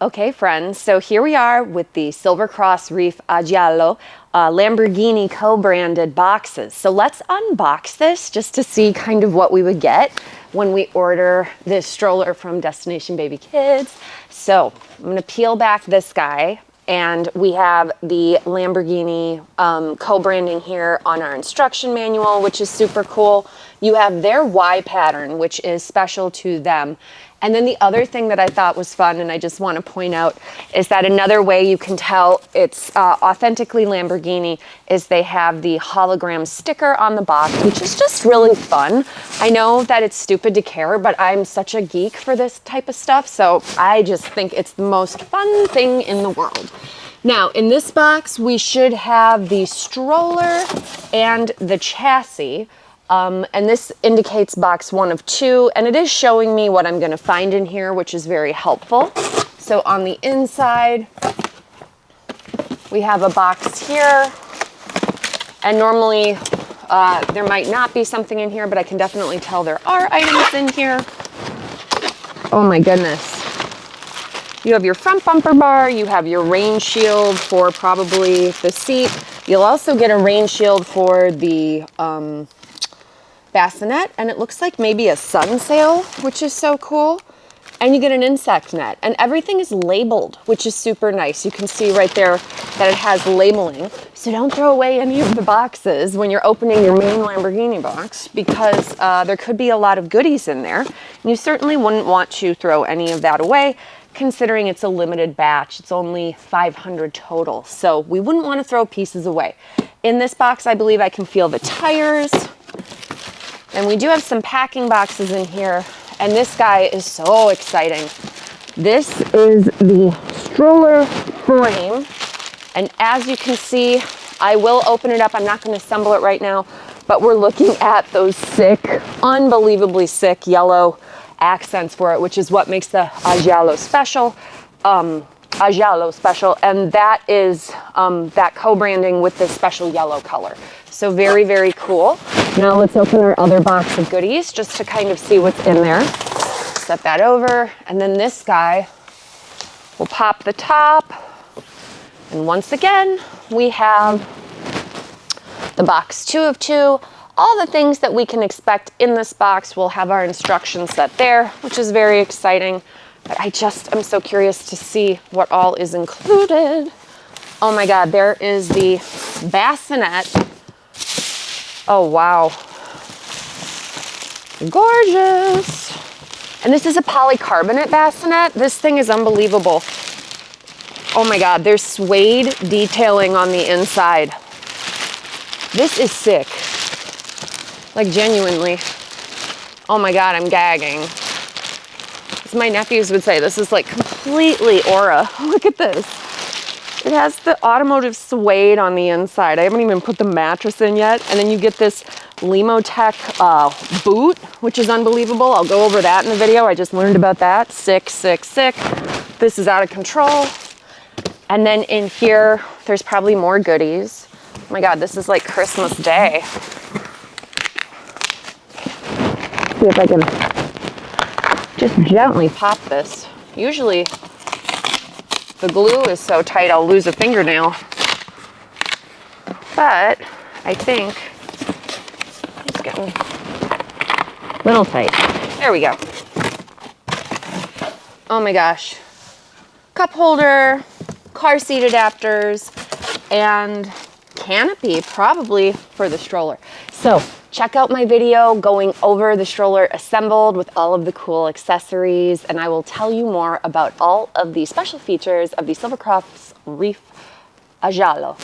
Okay, friends, so here we are with the Silver Cross Reef AL Giallo Lamborghini co-branded boxes. So let's unbox this just to see kind of what we would get when we order this stroller from Destination Baby Kids. So I'm going to peel back this guy, and we have the Lamborghini co-branding here on our instruction manual, which is super cool. You have their Y pattern, which is special to them. And then the other thing that I thought was fun, and I just want to point out, is that another way you can tell it's authentically Lamborghini is they have the hologram sticker on the box, which is just really fun. I know that it's stupid to care, but I'm such a geek for this type of stuff, so I just think it's the most fun thing in the world. Now, in this box, we should have the stroller and the chassis. And this indicates box 1 of 2, and it is showing me what I'm going to find in here, which is very helpful. So on the inside, we have a box here, and normally there might not be something in here, but I can definitely tell there are items in here. Oh my goodness. You have your front bumper bar, you have your rain shield for probably the seat. You'll also get a rain shield for the bassinet, and it looks like maybe a sun sail, which is so cool. And you get an insect net, and everything is labeled, which is super nice. You can see right there that it has labeling. So don't throw away any of the boxes when you're opening your main Lamborghini box, because there could be a lot of goodies in there. And you certainly wouldn't want to throw any of that away, considering it's a limited batch. It's only 500 total. So we wouldn't want to throw pieces away. In this box, I believe I can feel the tires. And we do have some packing boxes in here, and this guy is so exciting. This is the stroller frame, and as you can see, I will open it up. I'm not going to assemble it right now, but we're looking at those sick, unbelievably sick yellow accents for it, which is what makes the AL Giallo special. AL Giallo special, and that is that co-branding with this special yellow color. So very, very cool. Now let's open our other box of goodies just to kind of see what's in there. Set that over, and then this guy will pop the top. And once again, we have the box 2 of 2. All the things that we can expect in this box. We'll have our instructions set there, which is very exciting. But I'm so curious to see what all is included. Oh my God, there is the bassinet. Oh, wow. Gorgeous. And this is a polycarbonate bassinet. This thing is unbelievable. Oh my God, there's suede detailing on the inside. This is sick. Like, genuinely. Oh my God, I'm gagging. As my nephews would say, this is like completely aura. Look at this. It has the automotive suede on the inside. I haven't even put the mattress in yet. And then you get this Limotech boot, which is unbelievable. I'll go over that in the video. I just learned about that. Sick, sick, sick. This is out of control. And then in here, there's probably more goodies. Oh my God, this is like Christmas Day. See if I can just gently pop this. Usually the glue is so tight I'll lose a fingernail. But I think it's getting a little tight. There we go. Oh my gosh. Cup holder, car seat adapters, and canopy probably for the stroller. So check out my video going over the stroller assembled with all of the cool accessories, and I will tell you more about all of the special features of the Silver Cross Reef AL Giallo.